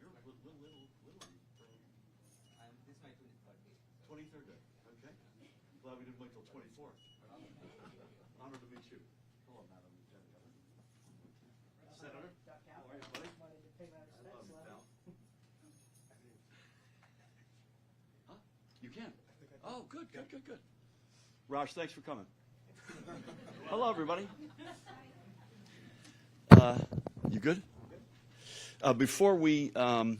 This is my 23rd day. 23rd day. Okay. Glad we didn't wait till 24. Honored to meet you. Hello, Madam Lieutenant Governor. Senator, how are you, buddy? I love you, pal. Huh? You can? Oh, good. Raj, thanks for coming. Hello, everybody. You good? Before we, so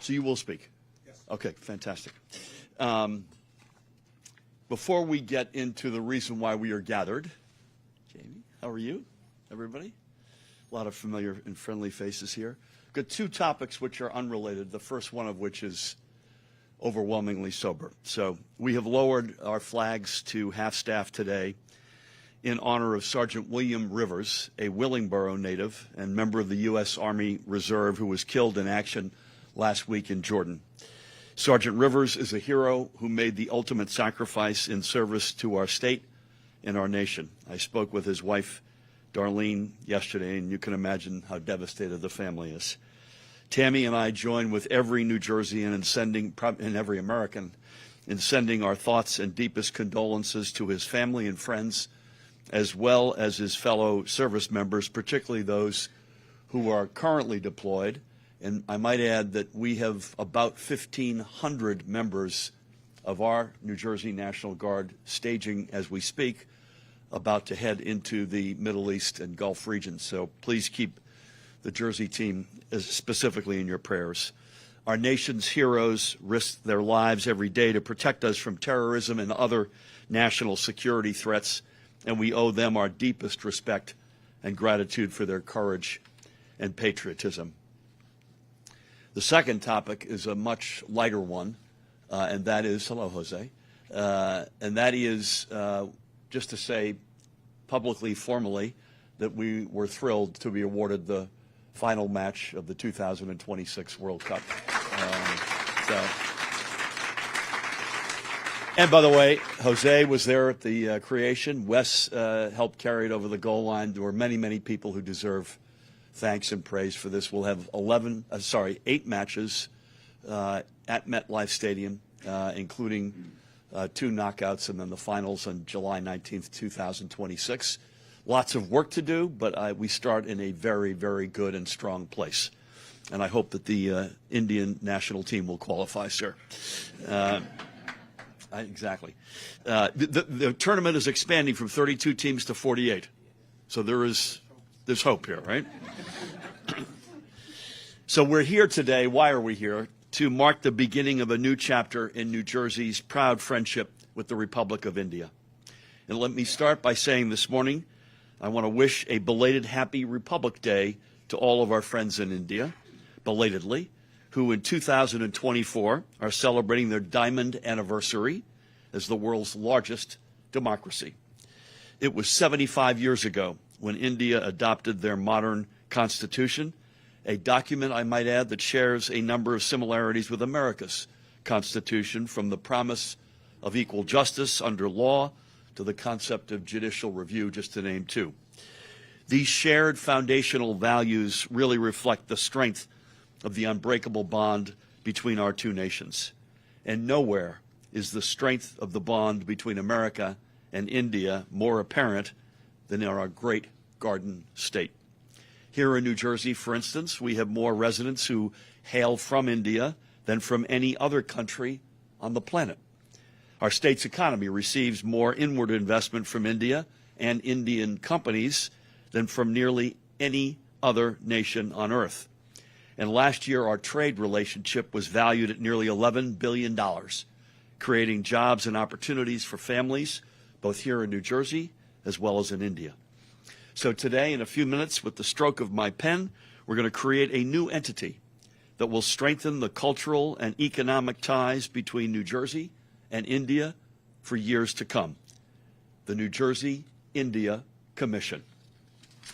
you will speak? Yes. Okay, fantastic. Before we get into the reason why we are gathered, Jamie, how are you, everybody? A lot of familiar and friendly faces here. Got two topics which are unrelated, the first one of which is overwhelmingly sober. So we have lowered our flags to half-staff today in honor of Sergeant William Rivers, a Willingboro native and member of the U.S. Army Reserve who was killed in action last week in Jordan. Sergeant Rivers is a hero who made the ultimate sacrifice in service to our state and our nation. I spoke with his wife, Darlene, yesterday, and you can imagine how devastated the family is. Tammy and I join with every New Jerseyan and every American in sending our thoughts and deepest condolences to his family and friends, as well as his fellow service members, particularly those who are currently deployed. And I might add that we have about 1,500 members of our New Jersey National Guard staging as we speak, about to head into the Middle East and Gulf region. So please keep the Jersey team specifically in your prayers. Our nation's heroes risk their lives every day to protect us from terrorism and other national security threats, and we owe them our deepest respect and gratitude for their courage and patriotism. The second topic is a much lighter one, and that is, hello, Jose, and that is just to say publicly, formally, that we were thrilled to be awarded the final match of the 2026 World Cup. And by the way, Jose was there at the creation. Wes helped carry it over the goal line. There were many, many people who deserve thanks and praise for this. We'll have 8 matches at MetLife Stadium, including 2 knockouts and then the finals on July 19th, 2026. Lots of work to do, but we start in a very, very good and strong place. And I hope that the Indian national team will qualify, sir. Exactly. The tournament is expanding from 32 teams to 48. So there's hope here, right? So we're here today. Why are we here? To mark the beginning of a new chapter in New Jersey's proud friendship with the Republic of India. And let me start by saying this morning, I want to wish a belated Happy Republic Day to all of our friends in India, belatedly, who in 2024 are celebrating their diamond anniversary as the world's largest democracy. It was 75 years ago when India adopted their modern constitution, a document, I might add, that shares a number of similarities with America's Constitution, from the promise of equal justice under law to the concept of judicial review, just to name 2. These shared foundational values really reflect the strength of the unbreakable bond between our two nations. And nowhere is the strength of the bond between America and India more apparent than in our great Garden State. Here in New Jersey, for instance, we have more residents who hail from India than from any other country on the planet. Our state's economy receives more inward investment from India and Indian companies than from nearly any other nation on earth. And last year, our trade relationship was valued at nearly $11 billion, creating jobs and opportunities for families, both here in New Jersey as well as in India. So today, in a few minutes, with the stroke of my pen, we're going to create a new entity that will strengthen the cultural and economic ties between New Jersey and India for years to come. The New Jersey India Commission.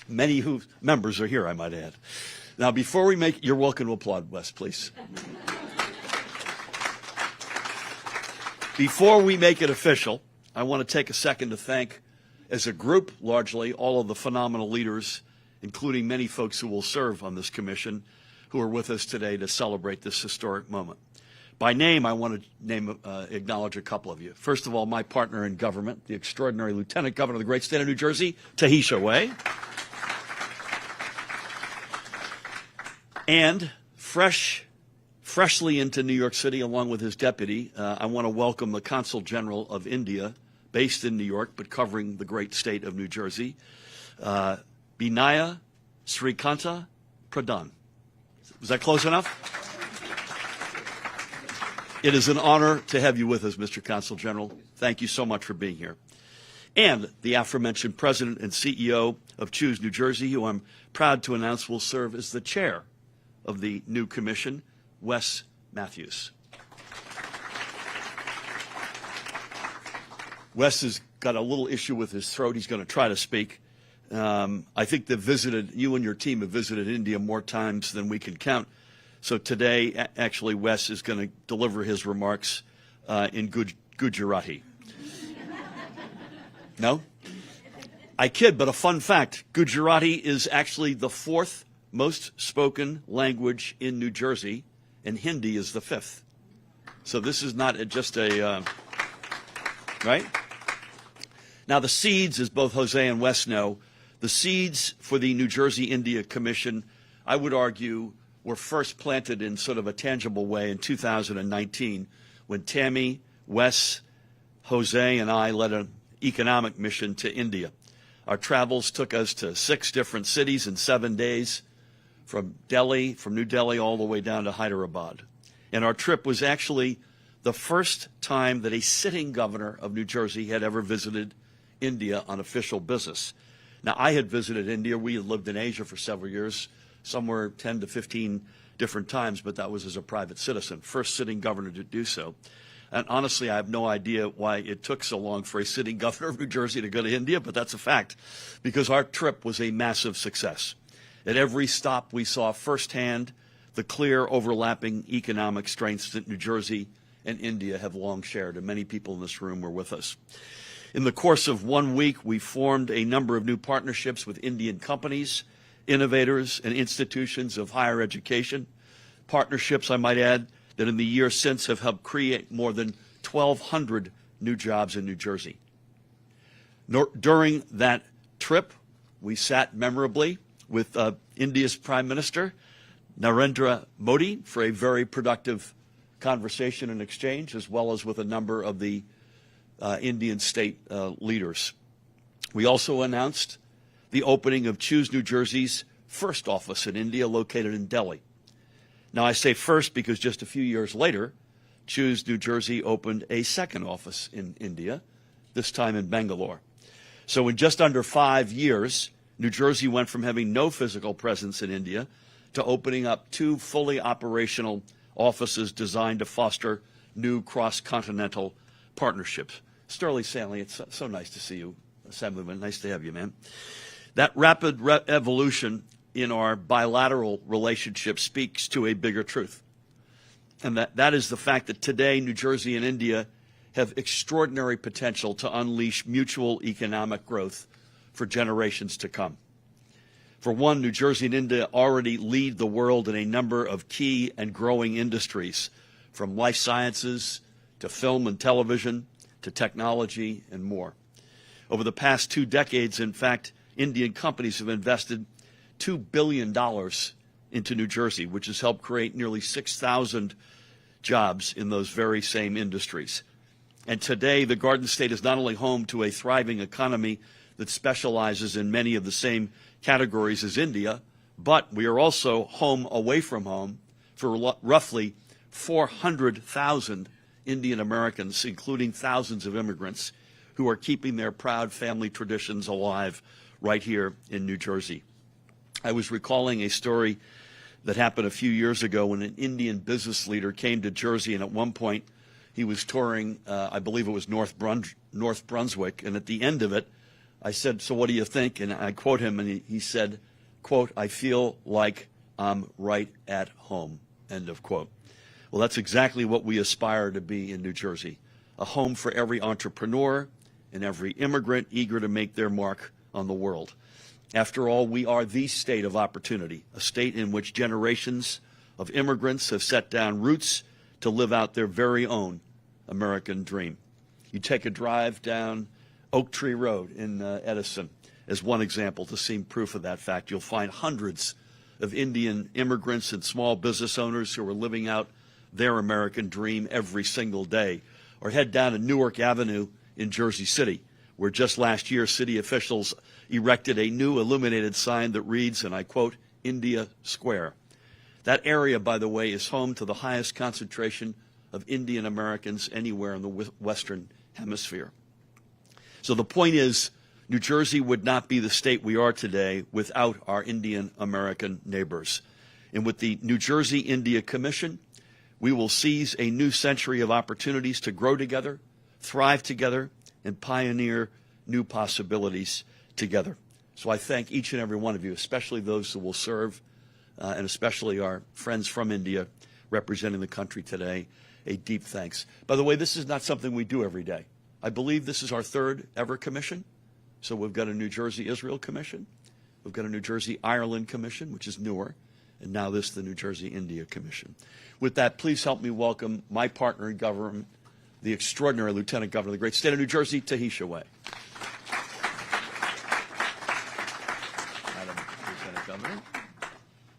Many members are here, I might add. Now, before we make, you're welcome to applaud, Wes, please. Before we make it official, I want to take a second to thank, as a group, largely, all of the phenomenal leaders, including many folks who will serve on this commission, who are with us today to celebrate this historic moment. By name, I want to acknowledge a couple of you. First of all, my partner in government, the extraordinary Lieutenant Governor of the great state of New Jersey, Tahisha Way. And freshly into New York City, along with his deputy, I want to welcome the Consul General of India, based in New York, but covering the great state of New Jersey, Binaya Srikanta Pradhan. Was that close enough? It is an honor to have you with us, Mr. Consul General. Thank you so much for being here. And the aforementioned President and CEO of Choose New Jersey, who I'm proud to announce will serve as the chair of the new commission, Wes Matthews. Wes has got a little issue with his throat. He's going to try to speak. I think you and your team have visited India more times than we can count. So today, actually, Wes is going to deliver his remarks in Gujarati. No? I kid, but a fun fact, Gujarati is actually the fourth most spoken language in New Jersey, and Hindi is the fifth. So this is not just a, right? Now the seeds, as both Jose and Wes know, the seeds for the New Jersey India Commission, I would argue, were first planted in sort of a tangible way in 2019 when Tammy, Wes, Jose, and I led an economic mission to India. Our travels took us to 6 different cities in 7 days, from New Delhi all the way down to Hyderabad. And our trip was actually the first time that a sitting governor of New Jersey had ever visited India on official business. Now, I had visited India. We had lived in Asia for several years, somewhere 10 to 15 different times, but that was as a private citizen, first sitting governor to do so. And honestly, I have no idea why it took so long for a sitting governor of New Jersey to go to India, but that's a fact, because our trip was a massive success. At every stop, we saw firsthand the clear overlapping economic strengths that New Jersey and India have long shared, and many people in this room were with us. In the course of 1 week, we formed a number of new partnerships with Indian companies, innovators, and institutions of higher education. Partnerships, I might add, that in the years since have helped create more than 1,200 new jobs in New Jersey. During that trip, we sat memorably with India's Prime Minister, Narendra Modi, for a very productive conversation and exchange, as well as with a number of the Indian state leaders. We also announced the opening of Choose New Jersey's first office in India, located in Delhi. Now, I say first because just a few years later, Choose New Jersey opened a second office in India, this time in Bangalore. So in just under 5 years, New Jersey went from having no physical presence in India to opening up 2 fully operational offices designed to foster new cross-continental partnerships. Sterling Stanley, it's so nice to see you, Assemblyman. Nice to have you, man. That rapid evolution in our bilateral relationship speaks to a bigger truth. And that is the fact that today New Jersey and India have extraordinary potential to unleash mutual economic growth for generations to come. For one, New Jersey and India already lead the world in a number of key and growing industries, from life sciences to film and television to technology and more. Over the past 2 decades, in fact, Indian companies have invested $2 billion into New Jersey, which has helped create nearly 6,000 jobs in those very same industries. And today, the Garden State is not only home to a thriving economy that specializes in many of the same categories as India, but we are also home away from home for roughly 400,000 Indian Americans, including thousands of immigrants, who are keeping their proud family traditions alive right here in New Jersey. I was recalling a story that happened a few years ago when an Indian business leader came to Jersey, and at one point he was touring, I believe it was North Brunswick, and at the end of it, I said, "So what do you think?" And I quote him, and he said, quote, "I feel like I'm right at home," end of quote. Well, that's exactly what we aspire to be in New Jersey, a home for every entrepreneur and every immigrant eager to make their mark on the world. After all, we are the state of opportunity, a state in which generations of immigrants have set down roots to live out their very own American dream. You take a drive down Oak Tree Road in Edison as one example to see proof of that fact. You'll find hundreds of Indian immigrants and small business owners who are living out their American dream every single day. Or head down to Newark Avenue in Jersey City, where just last year city officials erected a new illuminated sign that reads, and I quote, India Square. That area, by the way, is home to the highest concentration of Indian Americans anywhere in the Western Hemisphere. So the point is, New Jersey would not be the state we are today without our Indian American neighbors. And with the New Jersey India Commission, we will seize a new century of opportunities to grow together, thrive together, and pioneer new possibilities together. So I thank each and every one of you, especially those who will serve, and especially our friends from India representing the country today, a deep thanks. By the way, this is not something we do every day. I believe this is our third ever commission. So we've got a New Jersey Israel Commission, we've got a New Jersey Ireland Commission, which is newer, and now this, the New Jersey India Commission. With that, please help me welcome my partner in government, the extraordinary Lieutenant Governor of the great state of New Jersey, Tahisha Way. Madam Lieutenant Governor.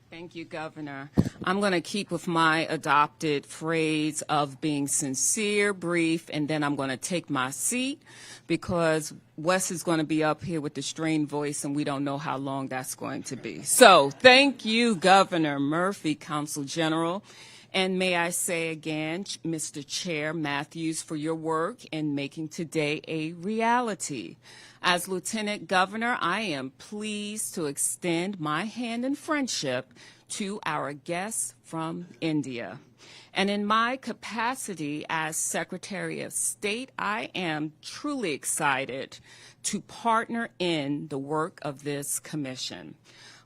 Thank you, Governor. I'm going to keep with my adopted phrase of being sincere, brief, and then I'm going to take my seat because Wes is going to be up here with the strained voice, and we don't know how long that's going to be. So thank you, Governor Murphy, Consul General. And may I say again, Mr. Chair Matthews, for your work in making today a reality. As Lieutenant Governor, I am pleased to extend my hand in friendship to our guests from India. And in my capacity as Secretary of State, I am truly excited to partner in the work of this commission.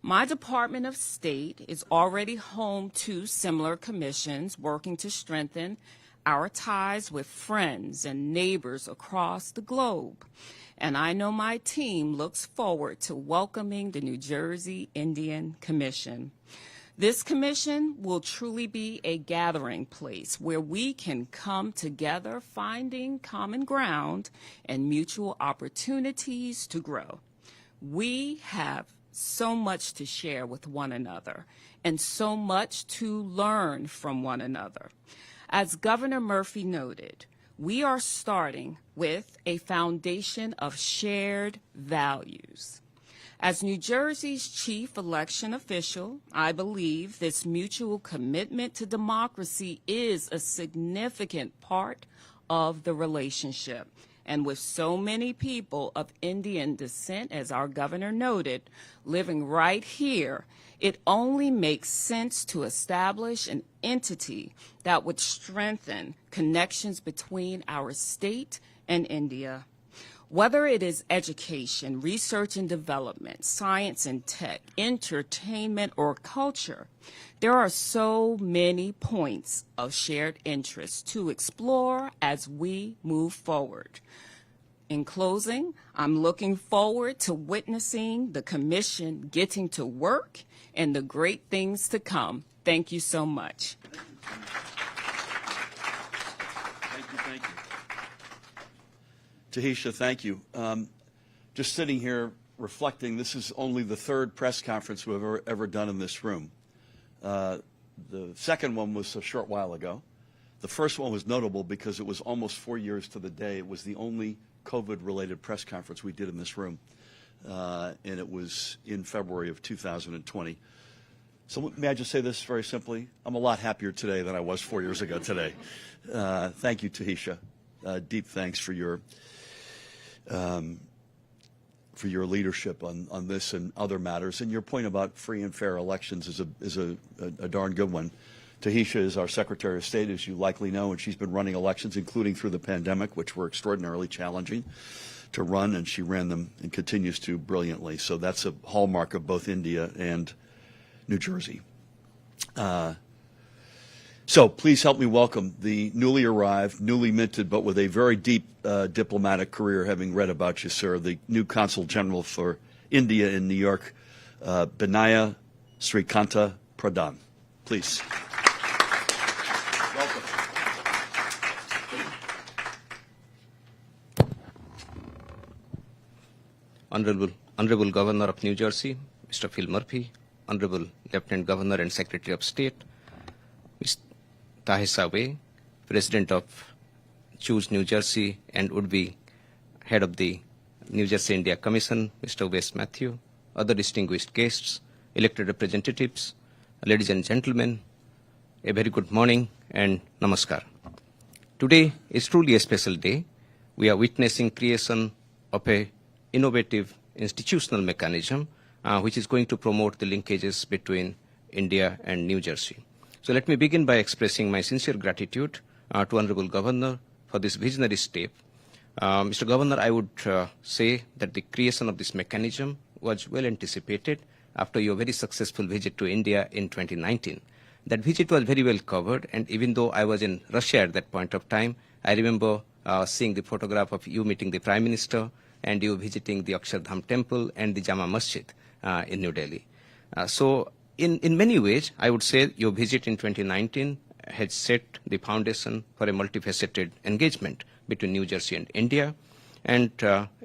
My Department of State is already home to similar commissions working to strengthen our ties with friends and neighbors across the globe. And I know my team looks forward to welcoming the New Jersey Indian Commission. This commission will truly be a gathering place where we can come together, finding common ground and mutual opportunities to grow. We have so much to share with one another and so much to learn from one another. As Governor Murphy noted, we are starting with a foundation of shared values. As New Jersey's chief election official, I believe this mutual commitment to democracy is a significant part of the relationship. And with so many people of Indian descent, as our governor noted, living right here, it only makes sense to establish an entity that would strengthen connections between our state and India. Whether it is education, research and development, science and tech, entertainment, or culture, there are so many points of shared interest to explore as we move forward. In closing, I'm looking forward to witnessing the commission getting to work and the great things to come. Thank you so much. Thank you. Tahisha, thank you. Just sitting here reflecting, this is only the third press conference we've ever done in this room. The second one was a short while ago. The first one was notable because it was almost 4 years to the day. It was the only COVID-related press conference we did in this room, and it was in February of 2020. So may I just say this very simply? I'm a lot happier today than I was 4 years ago today. Thank you, Tahisha. Deep thanks for your leadership on this and other matters. And your point about free and fair elections is a darn good one. Tahisha is our Secretary of State, as you likely know, and she's been running elections, including through the pandemic, which were extraordinarily challenging to run, and she ran them and continues to brilliantly. So that's a hallmark of both India and New Jersey. So please help me welcome the newly arrived, newly minted, but with a very deep diplomatic career, having read about you, sir, the new Consul General for India in New York, Binaya Srikanta Pradhan. Please. Welcome. Honorable Governor of New Jersey, Mr. Phil Murphy, Honorable Lieutenant Governor and Secretary of State, Ms. Tahisa Wei, President of Choose New Jersey and would-be Head of the New Jersey India Commission, Mr. Wes Matthew, other distinguished guests, elected representatives, ladies and gentlemen, a very good morning and namaskar. Today is truly a special day. We are witnessing creation of a innovative institutional mechanism which is going to promote the linkages between India and New Jersey. So let me begin by expressing my sincere gratitude to Honorable Governor for this visionary step. Mr. Governor, I would say that the creation of this mechanism was well anticipated after your very successful visit to India in 2019. That visit was very well covered, and even though I was in Russia at that point of time, I remember seeing the photograph of you meeting the Prime Minister and you visiting the Akshardham Temple and the Jama Masjid in New Delhi. So in many ways, I would say your visit in 2019 had set the foundation for a multifaceted engagement between New Jersey and India. And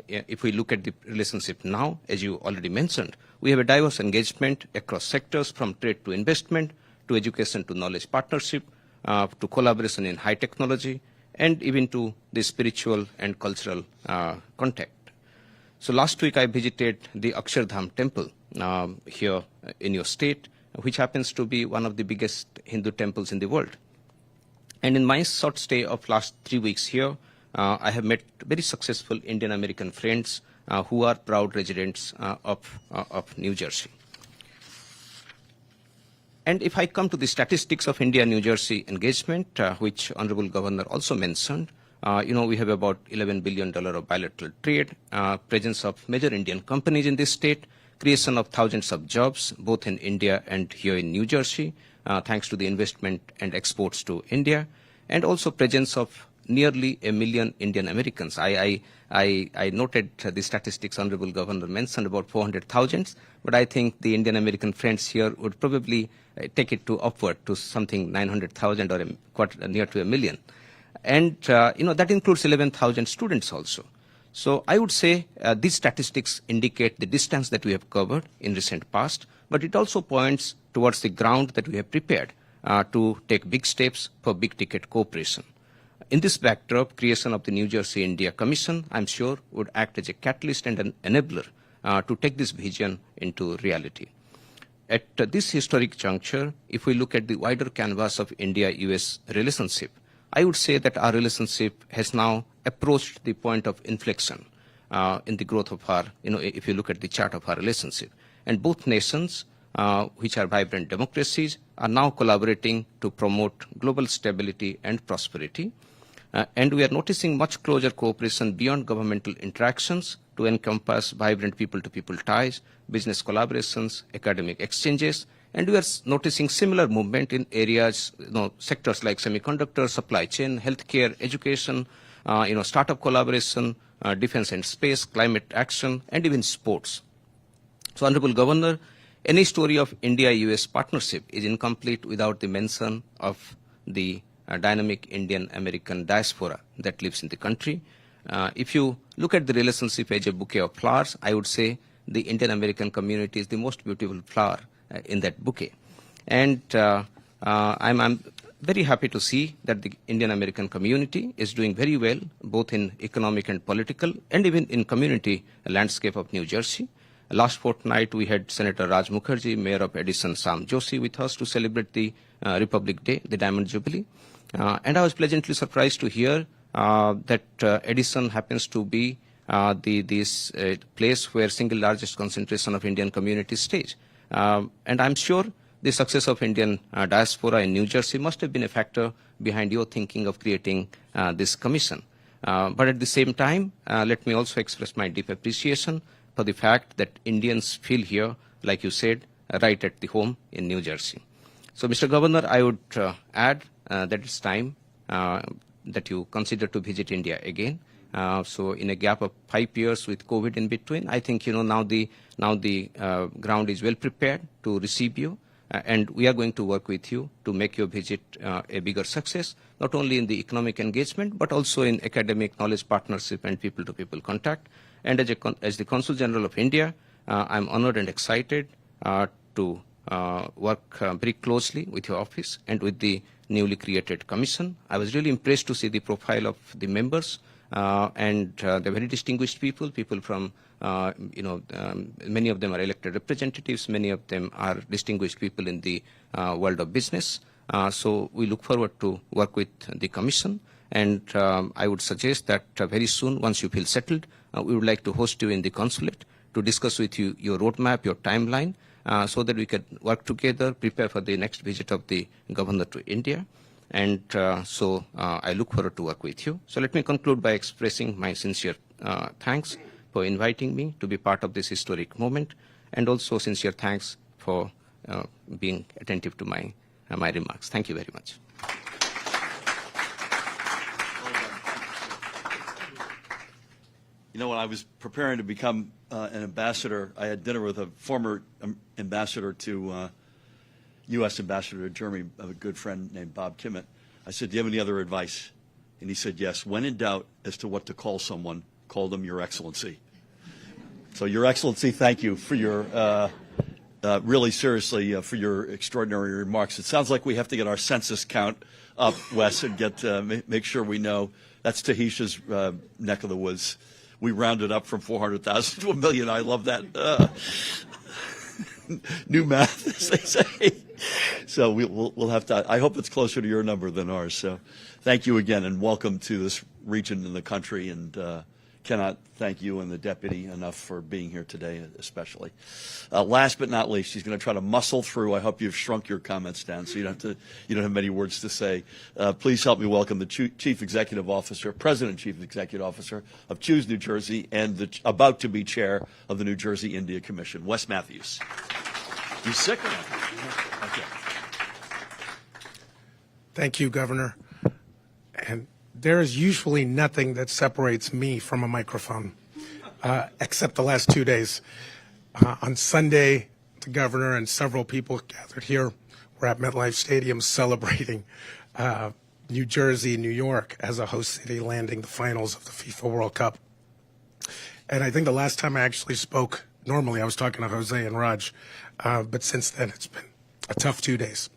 if we look at the relationship now, as you already mentioned, we have a diverse engagement across sectors from trade to investment, to education to knowledge partnership, to collaboration in high technology, and even to the spiritual and cultural contact. So last week I visited the Akshardham Temple here in your state, which happens to be one of the biggest Hindu temples in the world. And in my short stay of last 3 weeks here, I have met very successful Indian American friends who are proud residents of New Jersey. And if I come to the statistics of India-New Jersey engagement, which Honorable Governor also mentioned, we have about $11 billion of bilateral trade, presence of major Indian companies in this state, creation of thousands of jobs, both in India and here in New Jersey, thanks to the investment and exports to India, and also presence of nearly 1 million Indian Americans. I noted the statistics Honorable Governor mentioned about 400,000, but I think the Indian American friends here would probably take it to upward to something 900,000 or near to 1 million. And, that includes 11,000 students also. So I would say these statistics indicate the distance that we have covered in recent past, but it also points towards the ground that we have prepared to take big steps for big-ticket cooperation. In this backdrop, creation of the New Jersey India Commission, I'm sure, would act as a catalyst and an enabler to take this vision into reality. At this historic juncture, if we look at the wider canvas of India-US relationship, I would say that our relationship has now approached the point of inflection in the growth of our, if you look at the chart of our relationship. And both nations, which are vibrant democracies, are now collaborating to promote global stability and prosperity. And we are noticing much closer cooperation beyond governmental interactions to encompass vibrant people-to-people ties, business collaborations, academic exchanges, and we are noticing similar movement in areas, sectors like semiconductor, supply chain, healthcare, education, startup collaboration, defense and space, climate action, and even sports. So, Honorable Governor, any story of India-US partnership is incomplete without the mention of the dynamic Indian-American diaspora that lives in the country. If you look at the relationship as a bouquet of flowers, I would say the Indian-American community is the most beautiful flower in that bouquet. And I'm very happy to see that the Indian-American community is doing very well, both in economic and political, and even in community landscape of New Jersey. Last fortnight, we had Senator Raj Mukherjee, Mayor of Edison, Sam Joshi, with us to celebrate the Republic Day, the Diamond Jubilee. And I was pleasantly surprised to hear that Edison happens to be this place where single largest concentration of Indian community stays. And I'm sure the success of Indian diaspora in New Jersey must have been a factor behind your thinking of creating this commission. But at the same time, let me also express my deep appreciation for the fact that Indians feel here, like you said, right at the home in New Jersey. So, Mr. Governor, I would add that it's time that you consider to visit India again. So in a gap of 5 years with COVID in between, I think now the ground is well prepared to receive you, and we are going to work with you to make your visit a bigger success, not only in the economic engagement but also in academic knowledge partnership and people-to-people contact. And as the Consul General of India, I'm honored and excited to work very closely with your office and with the newly created commission. I was really impressed to see the profile of the members, and they're very distinguished people from, many of them are elected representatives, many of them are distinguished people in the world of business. So we look forward to work with the commission, and I would suggest that very soon, once you feel settled, we would like to host you in the consulate to discuss with you your roadmap, your timeline, so that we can work together, prepare for the next visit of the governor to India. And so I look forward to work with you. So let me conclude by expressing my sincere thanks for inviting me to be part of this historic moment, and also sincere thanks for being attentive to my remarks. Thank you very much. You know, when I was preparing to become an ambassador, I had dinner with a former ambassador to U.S. ambassador to Germany, a good friend named Bob Kimmett. I said, do you have any other advice? And he said, yes. When in doubt as to what to call someone, call them Your Excellency. So, Your Excellency, thank you for your, really seriously, for your extraordinary remarks. It sounds like we have to get our census count up, Wes, and get make sure we know. That's Tahisha's neck of the woods. We rounded up from 400,000 to 1 million. I love that. New math, as they say. So we'll have to, I hope it's closer to your number than ours. So thank you again, and welcome to this region in the country, and cannot thank you and the deputy enough for being here today, especially. Last but not least, she's going to try to muscle through. I hope you've shrunk your comments down so you don't have many words to say. Please help me welcome the Chief Executive Officer, President and Chief Executive Officer of Choose New Jersey, and the about to be chair of the New Jersey India Commission, Wes Matthews. You sick or not? Okay. Thank you, Governor. And there is usually nothing that separates me from a microphone, except the last 2 days. On Sunday, the governor and several people gathered here. We're at MetLife Stadium celebrating New Jersey, New York as a host city landing the finals of the FIFA World Cup. And I think the last time I actually spoke, normally I was talking to Jose and Raj, but since then it's been a tough 2 days.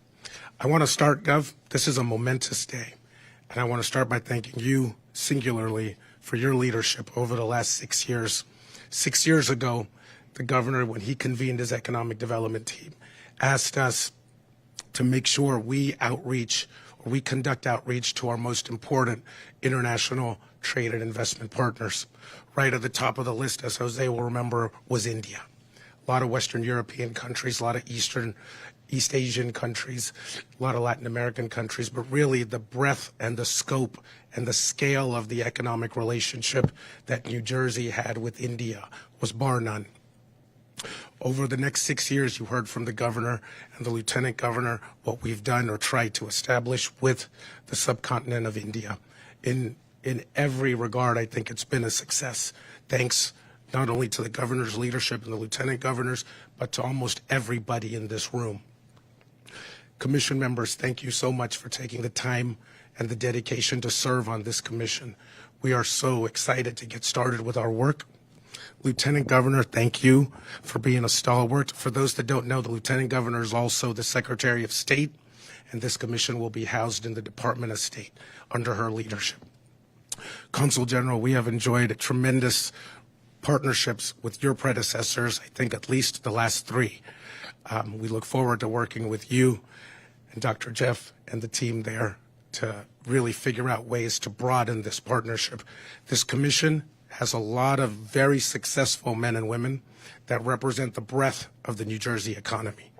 I want to start, Gov, this is a momentous day. And I want to start by thanking you singularly for your leadership over the last 6 years. 6 years ago, the governor, when he convened his economic development team, asked us to make sure we conduct outreach to our most important international trade and investment partners. Right at the top of the list, as Jose will remember, was India. A lot of Western European countries, a lot of East Asian countries, a lot of Latin American countries, but really the breadth and the scope and the scale of the economic relationship that New Jersey had with India was bar none. Over the next 6 years, you heard from the governor and the lieutenant governor what we've done or tried to establish with the subcontinent of India. In every regard, I think it's been a success, thanks not only to the governor's leadership and the lieutenant governors, but to almost everybody in this room. Commission members, thank you so much for taking the time and the dedication to serve on this commission. We are so excited to get started with our work. Lieutenant Governor, thank you for being a stalwart. For those that don't know, the Lieutenant Governor is also the Secretary of State, and this commission will be housed in the Department of State under her leadership. Consul General, we have enjoyed tremendous partnerships with your predecessors, I think at least the last 3. We look forward to working with you and Dr. Jeff and the team there to really figure out ways to broaden this partnership. This commission has a lot of very successful men and women that represent the breadth of the New Jersey economy: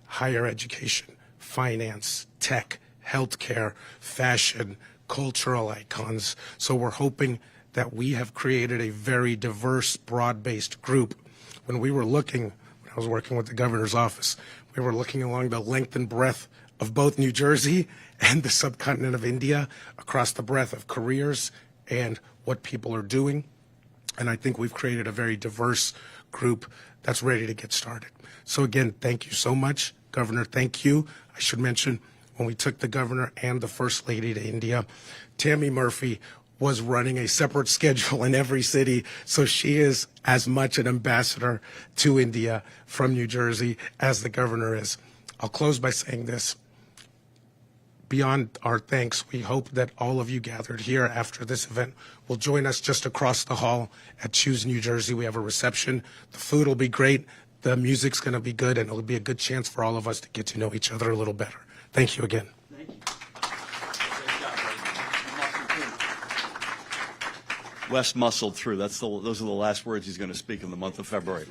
higher education, finance, tech, healthcare, fashion, cultural icons. So we're hoping that we have created a very diverse, broad-based group. When I was working with the governor's office, we were looking along the length and breadth of both New Jersey and the subcontinent of India, across the breadth of careers and what people are doing. And I think we've created a very diverse group that's ready to get started. So again, thank you so much, Governor. Thank you. I should mention, when we took the governor and the first lady to India, Tammy Murphy was running a separate schedule in every city. So she is as much an ambassador to India from New Jersey as the governor is. I'll close by saying this. Beyond our thanks, we hope that all of you gathered here after this event will join us just across the hall at Choose New Jersey. We have a reception. The food will be great. The music's going to be good, and it'll be a good chance for all of us to get to know each other a little better. Thank you again. Thank you. Wes muscled through. Those are the last words he's going to speak in the month of February.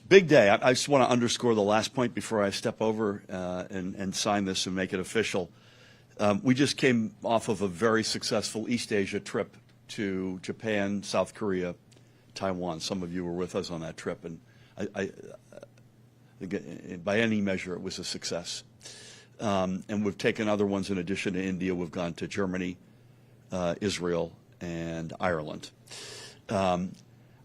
Big day. I just want to underscore the last point before I step over and sign this and make it official. We just came off of a very successful East Asia trip to Japan, South Korea, Taiwan. Some of you were with us on that trip, and by any measure, it was a success. And we've taken other ones in addition to India. We've gone to Germany, Israel, and Ireland. I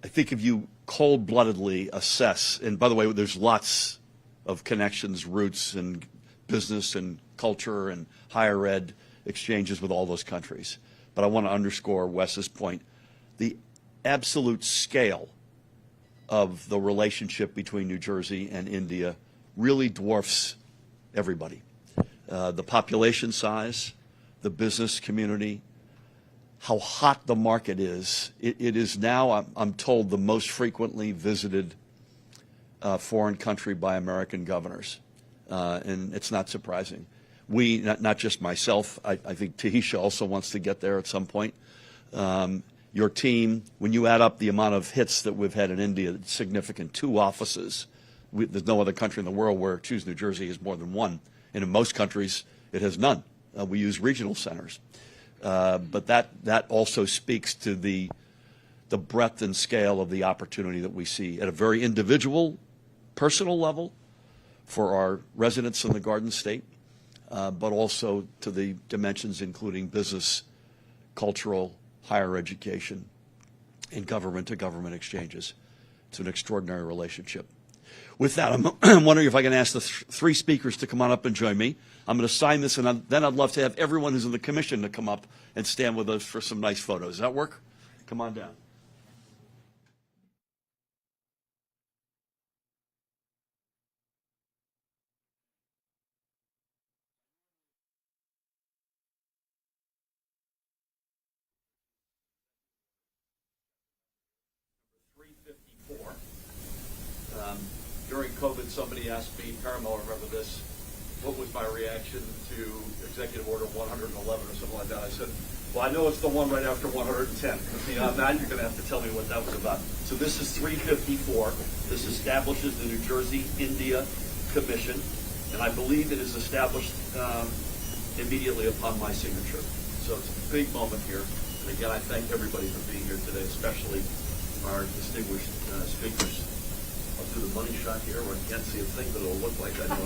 think if you cold-bloodedly assess, and by the way, there's lots of connections, roots, and business and culture and higher ed exchanges with all those countries. But I want to underscore Wes's point. The absolute scale of the relationship between New Jersey and India really dwarfs everybody. The population size, the business community, how hot the market is. It is now, I'm told, the most frequently visited foreign country by American governors. And it's not surprising. We, not just myself, I think Tahisha also wants to get there at some point. Your team, when you add up the amount of hits that we've had in India, it's significant. 2 offices. There's no other country in the world where Choose New Jersey has more than 1. And in most countries, it has none. We use regional centers. But that also speaks to the breadth and scale of the opportunity that we see at a very individual, personal level for our residents in the Garden State, but also to the dimensions including business, cultural, higher education, and government-to-government exchanges. It's an extraordinary relationship. With that, I'm wondering if I can ask the 3 speakers to come on up and join me. I'm going to sign this, and then I'd love to have everyone who's in the commission to come up and stand with us for some nice photos. Does that work? Come on down. During COVID, somebody asked me, Paramount, remember this, what was my reaction to Executive Order 111 or something like that? I said, well, I know it's the one right after 110. Because beyond that, you're going to have to tell me what that was about. So this is 354. This establishes the New Jersey-India Commission. And I believe it is established immediately upon my signature. So it's a big moment here. And again, I thank everybody for being here today, especially our distinguished speakers. I'll do the money shot here where I can't see a thing, but it'll look like I know.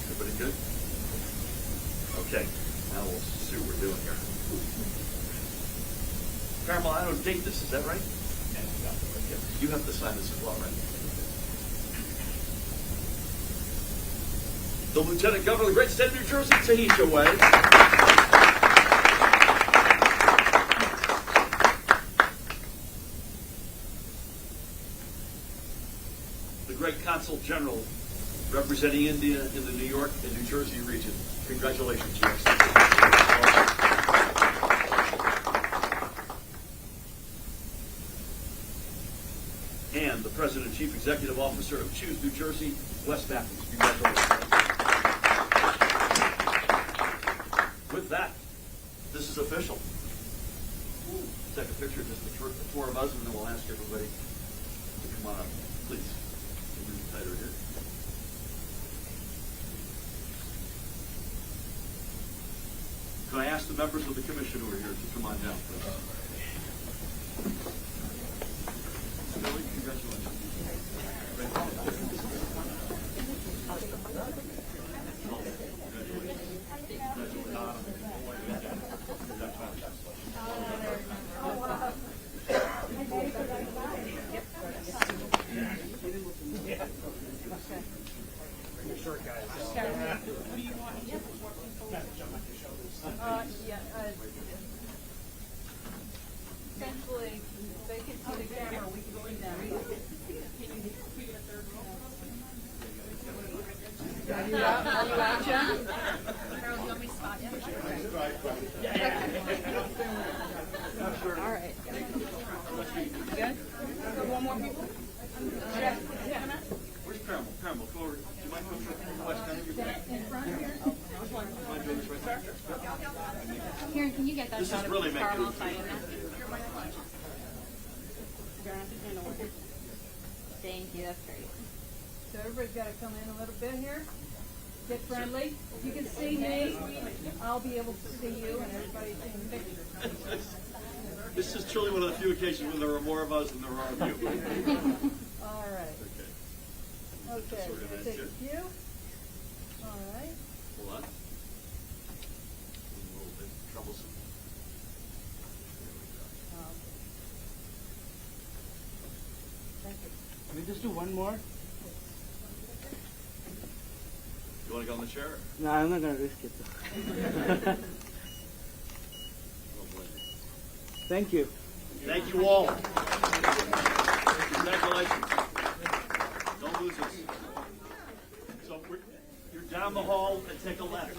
Everybody good? Okay, now we'll see what we're doing here. Paramount, I don't date this, is that right? Yeah. Okay. You have to sign this as well, right? The Lieutenant Governor of the great state of New Jersey, Tahisha Way. Great Consul General representing India in the New York and New Jersey region. Congratulations, Your Excellency. And the President and Chief Executive Officer of Choose New Jersey, Wes Matthews. Congratulations. With that, this is official. Take a picture of just the 4 of us, and then we'll ask everybody to come on up, please. Tighter here. Can I ask the members of the commission who are here to come on down, please? Congratulations. eventually they can see the camera, we can see them. Are you out, John? Harold, you want me to spot you? All right. Good? One more people? Yeah. Where's Paramount? Paramount, go over. Do you mind coming In front here? Karen, can you get that This shot is really of making Carl it- signing that? Thank you, that's great. So everybody's got to come in a little bit here. Get friendly. If you can see me, I'll be able to see you, and everybody's in the picture. This is truly one of the few occasions when there are more of us than there are of you. All right. Okay, So we're gonna take a enter. few. All right. Hold on. A little bit troublesome. Thank you. Can we just do one more? You want to go on the chair? No, I'm not going to risk it. Though. Thank you. Thank you all. Congratulations. Don't lose us. So you're down the hall and take a left.